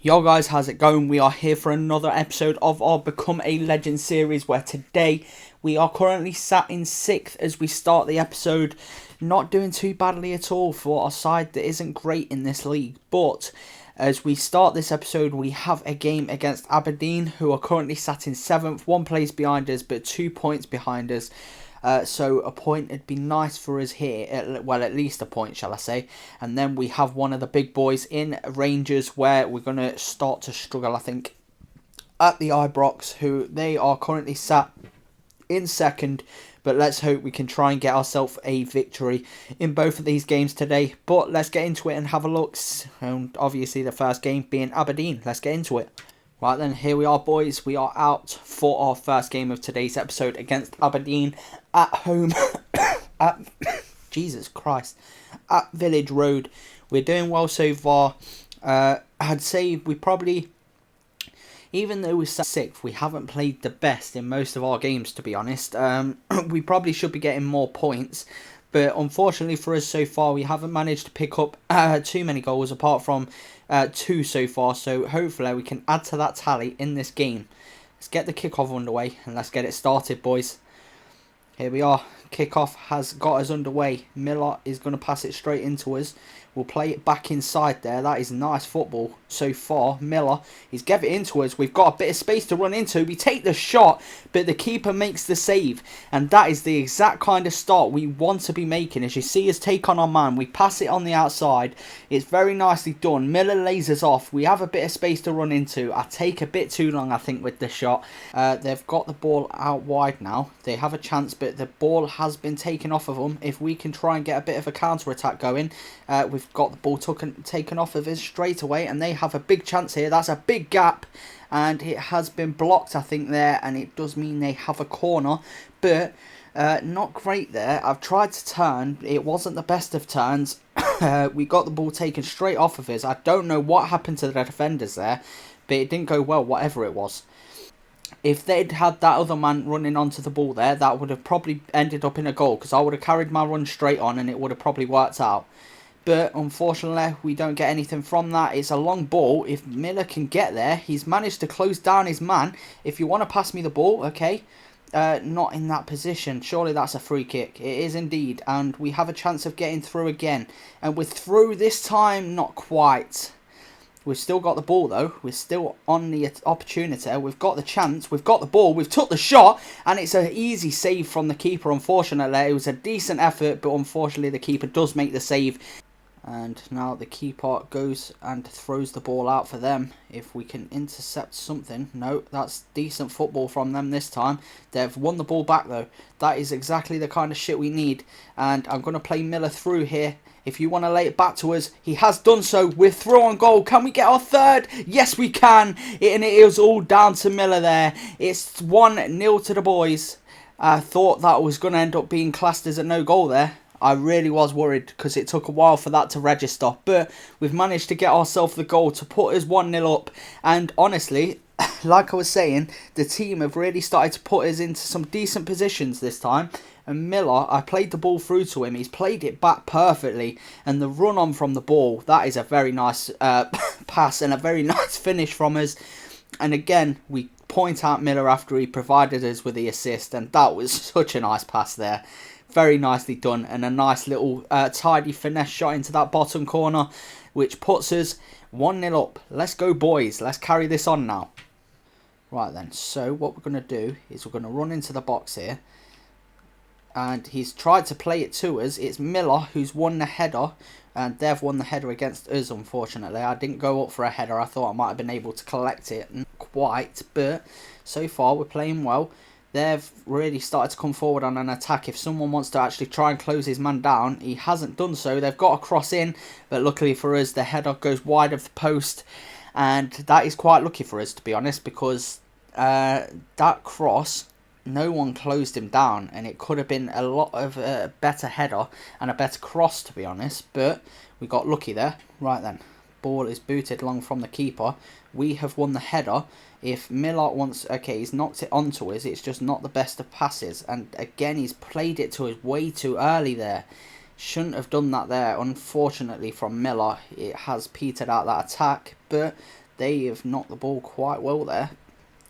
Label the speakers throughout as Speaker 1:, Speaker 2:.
Speaker 1: Yo guys, how's it going? We are here for another episode of our Become a Legend series, where today we are currently sat in 6th as we start the episode. Not doing too badly at all for our side that isn't great in this league, but as we start this episode we have a game against Aberdeen, who are currently sat in 7th, 1 place behind us but 2 points behind us. So a point would be nice for us here, well, at least a point, shall I say. And then we have one of the big boys in Rangers, where we're going to start to struggle, I think, at the Ibrox, who they are currently sat in 2nd. But let's hope we can try and get ourselves a victory in both of these games today. But let's get into it and have a look. And obviously the first game being Aberdeen. Let's get into it. Right then, here we are, boys. We are out for our first game of today's episode against Aberdeen at home at Jesus Christ, at Village Road. We're doing well so far. I'd say we probably, even though we're 6th, we haven't played the best in most of our games, to be honest. We probably should be getting more points, but unfortunately for us so far, we haven't managed to pick up too many goals, apart from 2 so far. So hopefully we can add to that tally in this game. Let's get the kickoff underway and let's get it started, boys. Here we are. Kickoff has got us underway. Miller is going to pass it straight into us. We'll play it back inside there. That is nice football so far. Miller, he's given it into us. We've got a bit of space to run into. We take the shot, but the keeper makes the save. And that is the exact kind of start we want to be making. As you see us take on our man, we pass it on the outside. It's very nicely done. Miller lays us off. We have a bit of space to run into. I take a bit too long, I think, with the shot. They've got the ball out wide now. They have a chance, but the ball has been taken off of them. If we can try and get a bit of a counter-attack going, we've got the ball taken off of us straight away, and they have a big chance here. That's a big gap, and it has been blocked, I think, there, and it does mean they have a corner, but not great there. I've tried to turn. It wasn't the best of turns. We got the ball taken straight off of us. I don't know what happened to the defenders there, but it didn't go well, whatever it was. If they'd had that other man running onto the ball there, that would have probably ended up in a goal, because I would have carried my run straight on and it would have probably worked out. But unfortunately, we don't get anything from that. It's a long ball. If Miller can get there, he's managed to close down his man. If you want to pass me the ball, okay. Not in that position. Surely that's a free kick. It is indeed. And we have a chance of getting through again. And we're through this time, not quite. We've still got the ball, though. We're still on the opportunity. We've got the chance. We've got the ball. We've took the shot. And it's an easy save from the keeper, unfortunately. It was a decent effort, but unfortunately the keeper does make the save. And now the keeper goes and throws the ball out for them. If we can intercept something. No, that's decent football from them this time. They've won the ball back, though. That is exactly the kind of shit we need. And I'm going to play Miller through here. If you want to lay it back to us, he has done so. We're through on goal. Can we get our third? Yes, we can. And it is all down to Miller there. It's 1-0 to the boys. I thought that was going to end up being classed as a no goal there. I really was worried because it took a while for that to register. But we've managed to get ourselves the goal to put us 1-0 up. And honestly, like I was saying, the team have really started to put us into some decent positions this time. And Miller, I played the ball through to him. He's played it back perfectly. And the run on from the ball, that is a very nice pass and a very nice finish from us. And again, we point out Miller after he provided us with the assist. And that was such a nice pass there. Very nicely done, and a nice little tidy finesse shot into that bottom corner, which puts us 1-0 up. Let's go, boys. Let's carry this on now. Right then, so what we're going to do is we're going to run into the box here. And he's tried to play it to us. It's Miller who's won the header, and they've won the header against us, unfortunately. I didn't go up for a header. I thought I might have been able to collect it. Not quite, but so far we're playing well. They've really started to come forward on an attack. If someone wants to actually try and close his man down, he hasn't done so. They've got a cross in, but luckily for us, the header goes wide of the post. And that is quite lucky for us, to be honest, because that cross, no one closed him down. And it could have been a lot of a better header and a better cross, to be honest. But we got lucky there. Right then, ball is booted long from the keeper. We have won the header. If Miller wants, okay, he's knocked it onto us. It's just not the best of passes. And again, he's played it to us way too early there. Shouldn't have done that there. Unfortunately from Miller, it has petered out that attack. But they have knocked the ball quite well there.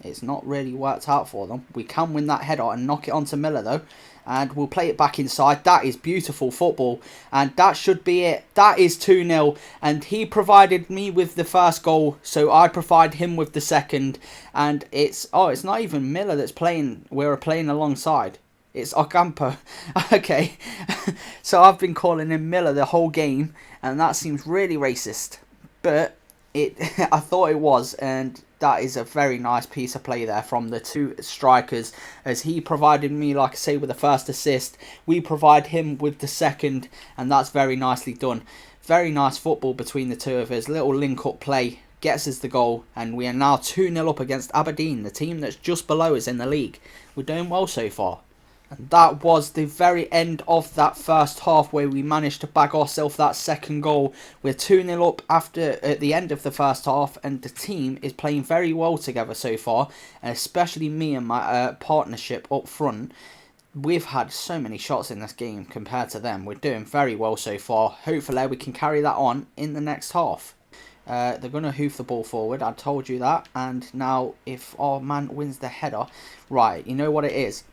Speaker 1: It's not really worked out for them. We can win that header and knock it onto Miller though. And we'll play it back inside. That is beautiful football. And that should be it. That is 2-0. And he provided me with the first goal. So I provide him with the second. And it's not even Miller that's playing. We're playing alongside. It's Ocampo. Okay. So I've been calling him Miller the whole game. And that seems really racist. But I thought it was. And that is a very nice piece of play there from the two strikers, as he provided me, like I say, with the first assist. We provide him with the second, and that's very nicely done. Very nice football between the two of us. Little link-up play gets us the goal, and we are now 2-0 up against Aberdeen, the team that's just below us in the league. We're doing well so far. And that was the very end of that first half, where we managed to bag ourselves that second goal. We're 2-0 up at the end of the first half, and the team is playing very well together so far, and especially me and my partnership up front. We've had so many shots in this game compared to them. We're doing very well so far. Hopefully we can carry that on in the next half. They're going to hoof the ball forward, I told you that. And now if our man wins the header, right, you know what it is.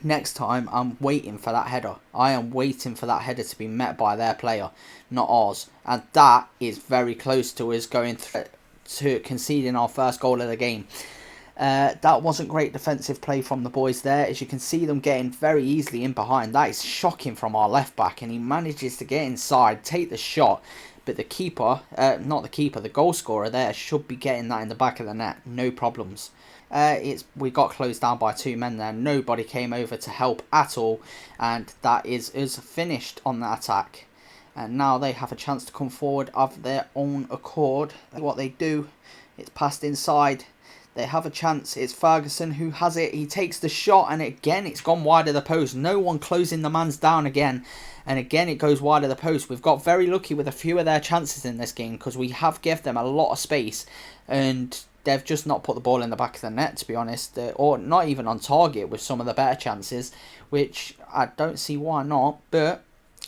Speaker 1: Next time, I'm waiting for that header. I am waiting for that header to be met by their player, not ours. And that is very close to us going to conceding our first goal of the game. That wasn't great defensive play from the boys there. As you can see them getting very easily in behind. That is shocking from our left back. And he manages to get inside, take the shot. But the keeper, not the keeper, the goal scorer there should be getting that in the back of the net. No problems. We got closed down by two men there. Nobody came over to help at all. And that is us finished on that attack. And now they have a chance to come forward of their own accord. What they do, it's passed inside. They have a chance. It's Ferguson who has it. He takes the shot, and again it's gone wide of the post. No one closing the man's down again. And again it goes wide of the post. We've got very lucky with a few of their chances in this game, because we have given them a lot of space. And they've just not put the ball in the back of the net, to be honest. Or not even on target with some of the better chances, which I don't see why not. But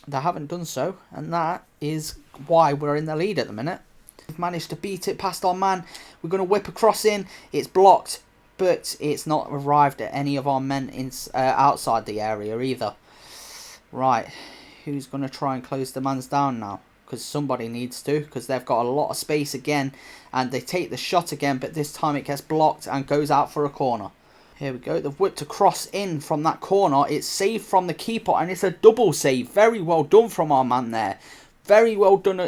Speaker 1: they haven't done so. And that is why we're in the lead at the minute. We've managed to beat it past our man. We're going to whip a cross in. It's blocked, but it's not arrived at any of our men outside the area either. Right, who's going to try and close the man's down now? Because somebody needs to, because they've got a lot of space again. And they take the shot again, but this time it gets blocked and goes out for a corner. Here we go. They've whipped a cross in from that corner. It's saved from the keeper, and it's a double save. Very well done from our man there. Very well done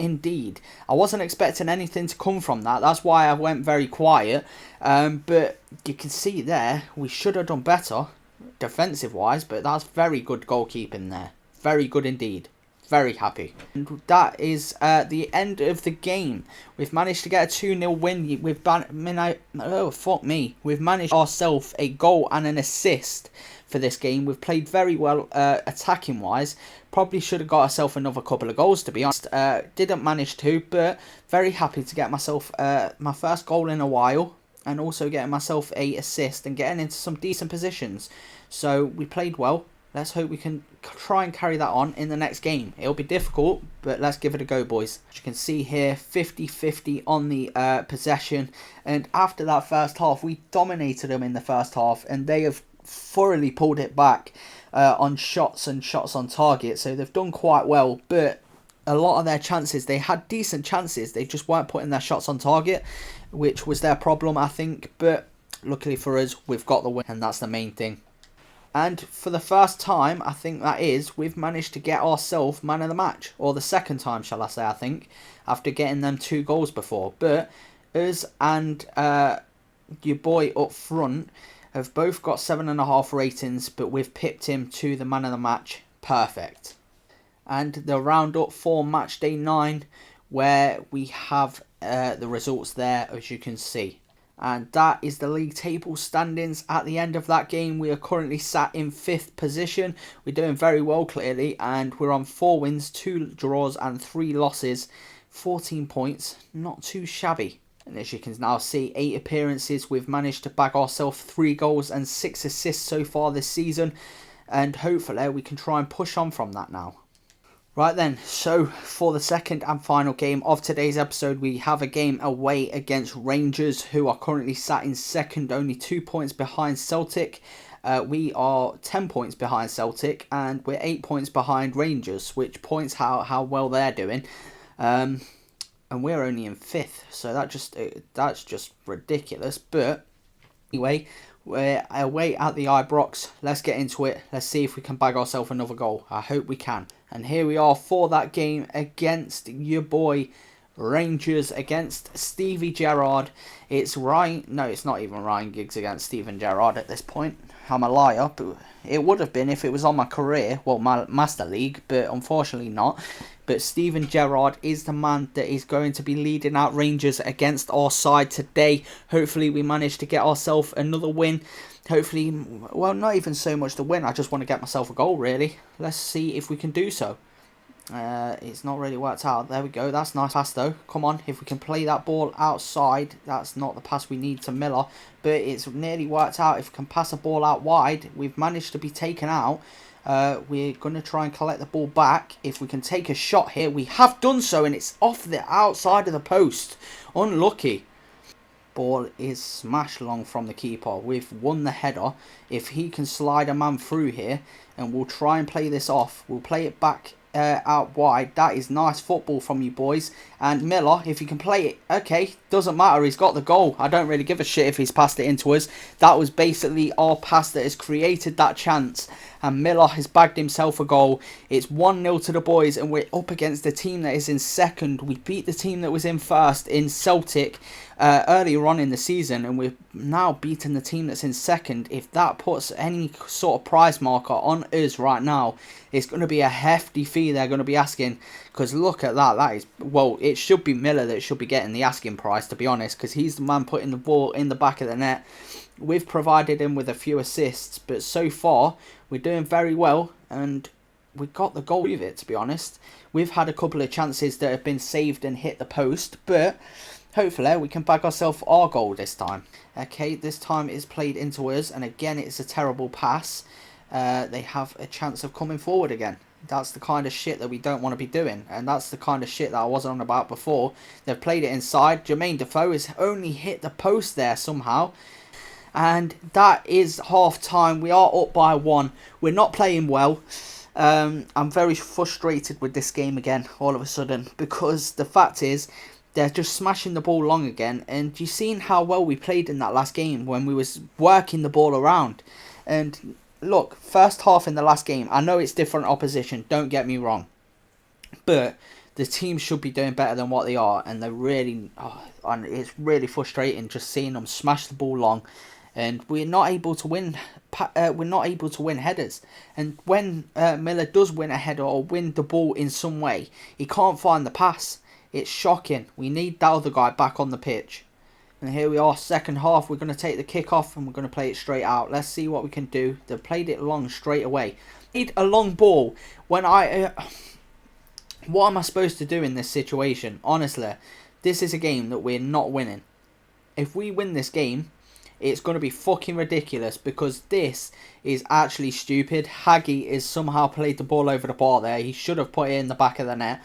Speaker 1: indeed. I wasn't expecting anything to come from that. That's why I went very quiet. But you can see there, we should have done better defensive-wise. But that's very good goalkeeping there. Very good indeed. Very happy. And that is the end of the game. We've managed to get a 2-0 win. We've managed ourselves a goal and an assist for this game. We've played very well attacking wise. Probably should have got ourselves another couple of goals, to be honest. Didn't manage to, but very happy to get myself my first goal in a while, and also getting myself a assist and getting into some decent positions. So we played well. Let's hope we can try and carry that on in the next game. It'll be difficult, but let's give it a go, boys. As you can see here, 50-50 on the possession. And after that first half, we dominated them in the first half, and they have thoroughly pulled it back on shots and shots on target. So they've done quite well, but a lot of their chances, they had decent chances. They just weren't putting their shots on target, which was their problem, I think. But luckily for us, we've got the win, and that's the main thing. And for the first time, I think that is, we've managed to get ourselves man of the match. Or the second time, shall I say, I think, after getting them 2 goals before. But us and your boy up front have both got 7.5 ratings, but we've pipped him to the man of the match. Perfect. And the round up for match day 9, where we have the results there, as you can see. And that is the league table standings at the end of that game. We are currently sat in 5th position. We're doing very well, clearly, and we're on 4 wins, 2 draws and 3 losses. 14 points, not too shabby. And as you can now see, 8 appearances. We've managed to bag ourselves 3 goals and 6 assists so far this season. And hopefully we can try and push on from that now. Right then, so for the second and final game of today's episode, we have a game away against Rangers, who are currently sat in second, only 2 points behind Celtic. We are 10 points behind Celtic, and we're 8 points behind Rangers, which points how well they're doing. And we're only in fifth, so that's just ridiculous. But anyway, we're away at the Ibrox. Let's get into it. Let's see if we can bag ourselves another goal. I hope we can. And here we are for that game against your boy Rangers, against Stevie Gerrard. It's Ryan. No, it's not even Ryan Giggs against Steven Gerrard at this point. I'm a liar, but it would have been if it was on my career, well, my Master League, but unfortunately not. But Steven Gerrard is the man that is going to be leading out Rangers against our side today. Hopefully we manage to get ourselves another win. Hopefully, well, not even so much the win. I just want to get myself a goal, really. Let's see if we can do so. It's not really worked out. There we go. That's a nice pass, though. Come on. If we can play that ball outside, that's not the pass we need to Miller. But it's nearly worked out. If we can pass a ball out wide, we've managed to be taken out. We're going to try and collect the ball back. If we can take a shot here, we have done so, and it's off the outside of the post. Unlucky. Ball is smashed long from the keeper. We've won the header. If he can slide a man through here, and we'll try and play this off. We'll play it back out wide. That is nice football from you boys. And Miller, if you can play it, okay, doesn't matter. He's got the goal. I don't really give a shit if he's passed it into us. That was basically our pass that has created that chance. And Miller has bagged himself a goal. It's 1-0 to the boys, and we're up against the team that is in second. We beat the team that was in first in Celtic earlier on in the season, and we've now beaten the team that's in second. If that puts any sort of prize marker on us right now, it's going to be a hefty fee they're going to be asking. Because look at that. That is, well, it should be Miller that should be getting the asking price, to be honest, because he's the man putting the ball in the back of the net. We've provided him with a few assists, but so far we're doing very well, and we got the goal with it, to be honest. We've had a couple of chances that have been saved and hit the post, but hopefully we can bag ourselves our goal this time. Okay, this time it's played into us, and again it's a terrible pass. They have a chance of coming forward again. That's the kind of shit that we don't want to be doing, and that's the kind of shit that I wasn't on about before. They've played it inside. Jermaine Defoe has only hit the post there somehow. And that is half time. We are up by 1. We're not playing well. I'm very frustrated with this game again, all of a sudden, because the fact is, they're just smashing the ball long again. And you've seen how well we played in that last game when we was working the ball around. And look, first half in the last game, I know it's different opposition, don't get me wrong. But the team should be doing better than what they are. And they're really, and it's really frustrating just seeing them smash the ball long. And we're not able to win. We're not able to win headers. And when Miller does win a header or win the ball in some way, he can't find the pass. It's shocking. We need that other guy back on the pitch. And here we are, second half. We're going to take the kick off and we're going to play it straight out. Let's see what we can do. They've played it long straight away. Need a long ball. When what am I supposed to do in this situation? Honestly, this is a game that we're not winning. If we win this game, it's going to be fucking ridiculous, because this is actually stupid. Hagi is somehow played the ball over the bar there. He should have put it in the back of the net.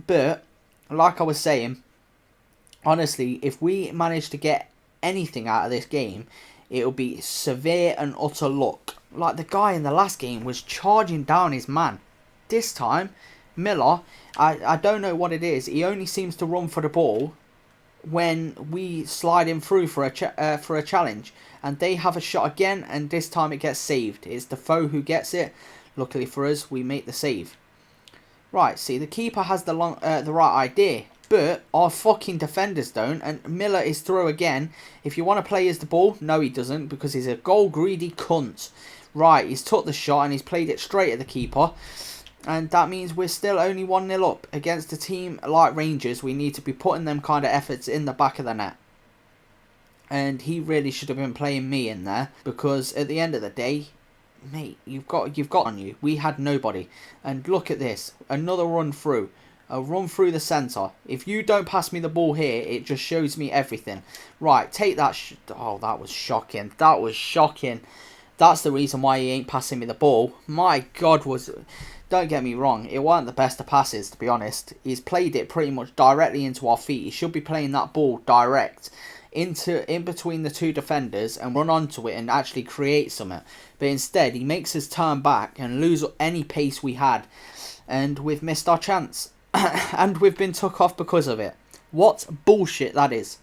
Speaker 1: But, like I was saying, honestly, if we manage to get anything out of this game, it'll be severe and utter luck. Like the guy in the last game was charging down his man. This time, Miller, I don't know what it is. He only seems to run for the ball when we slide him through for a challenge, and they have a shot again, and this time it gets saved. It's Defoe who gets it. Luckily for us, we make the save. Right, see, the keeper has the right idea, but our fucking defenders don't, and Miller is through again. If you want to play as the ball, no he doesn't, because he's a goal greedy cunt. Right, he's took the shot and he's played it straight at the keeper. And that means we're still only 1-0 up against a team like Rangers. We need to be putting them kind of efforts in the back of the net. And he really should have been playing me in there, because at the end of the day, mate, you've got on you. We had nobody. And look at this. Another run through. A run through the centre. If you don't pass me the ball here, it just shows me everything. Right, take that. Oh, that was shocking. That was shocking. That's the reason why he ain't passing me the ball. My God, don't get me wrong, it weren't the best of passes, to be honest. He's played it pretty much directly into our feet. He should be playing that ball direct in between the two defenders and run onto it and actually create something. But instead, he makes us turn back and lose any pace we had. And we've missed our chance. And we've been took off because of it. What bullshit that is.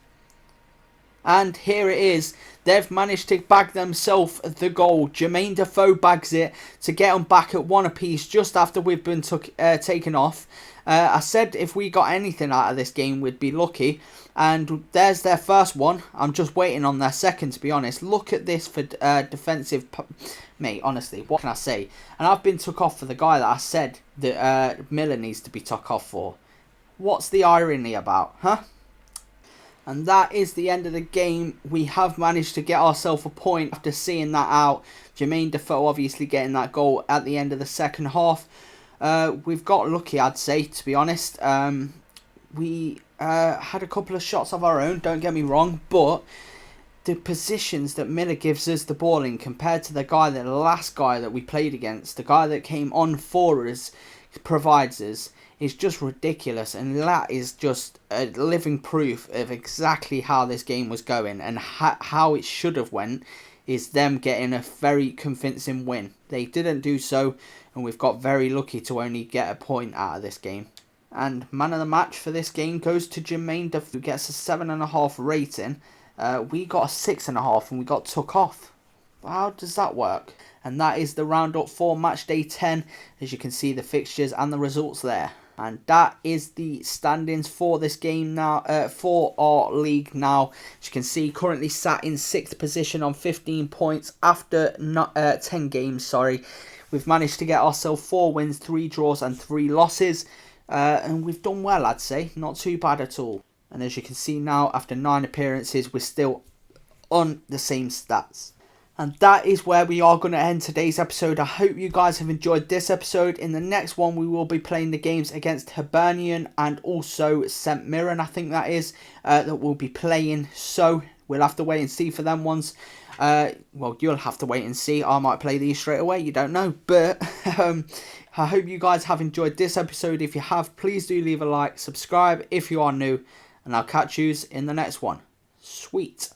Speaker 1: And here it is. They've managed to bag themselves the goal. Jermaine Defoe bags it to get them back at 1 apiece just after we've been taken off. I said if we got anything out of this game, we'd be lucky. And there's their first one. I'm just waiting on their second, to be honest. Look at this for defensive... Mate, honestly, what can I say? And I've been took off for the guy that I said that Miller needs to be took off for. What's the irony about, huh? And that is the end of the game. We have managed to get ourselves a point after seeing that out. Jermaine Defoe obviously getting that goal at the end of the second half. We've got lucky, I'd say, to be honest. We had a couple of shots of our own, don't get me wrong, but the positions that Miller gives us the ball in compared to the last guy that we played against, the guy that came on for us, provides us, is just ridiculous. And that is just a living proof of exactly how this game was going and how it should have went, is them getting a very convincing win. They didn't do so, and we've got very lucky to only get a point out of this game. And man of the match for this game goes to Jermaine Defoe, who gets a 7.5 rating. We got a 6.5 and we got took off. How does that work? And that is the roundup for match day 10. As you can see, the fixtures and the results there. And that is the standings for this game now, for our league now. As you can see, currently sat in 6th position on 15 points after 10 games, sorry. We've managed to get ourselves 4 wins, 3 draws and 3 losses. And we've done well, I'd say. Not too bad at all. And as you can see now, after 9 appearances, we're still on the same stats. And that is where we are going to end today's episode. I hope you guys have enjoyed this episode. In the next one, we will be playing the games against Hibernian and also St. Mirren, I think that is, that we'll be playing. So we'll have to wait and see for them ones. Well, you'll have to wait and see. I might play these straight away. You don't know. But I hope you guys have enjoyed this episode. If you have, please do leave a like. Subscribe if you are new. And I'll catch yous in the next one. Sweet.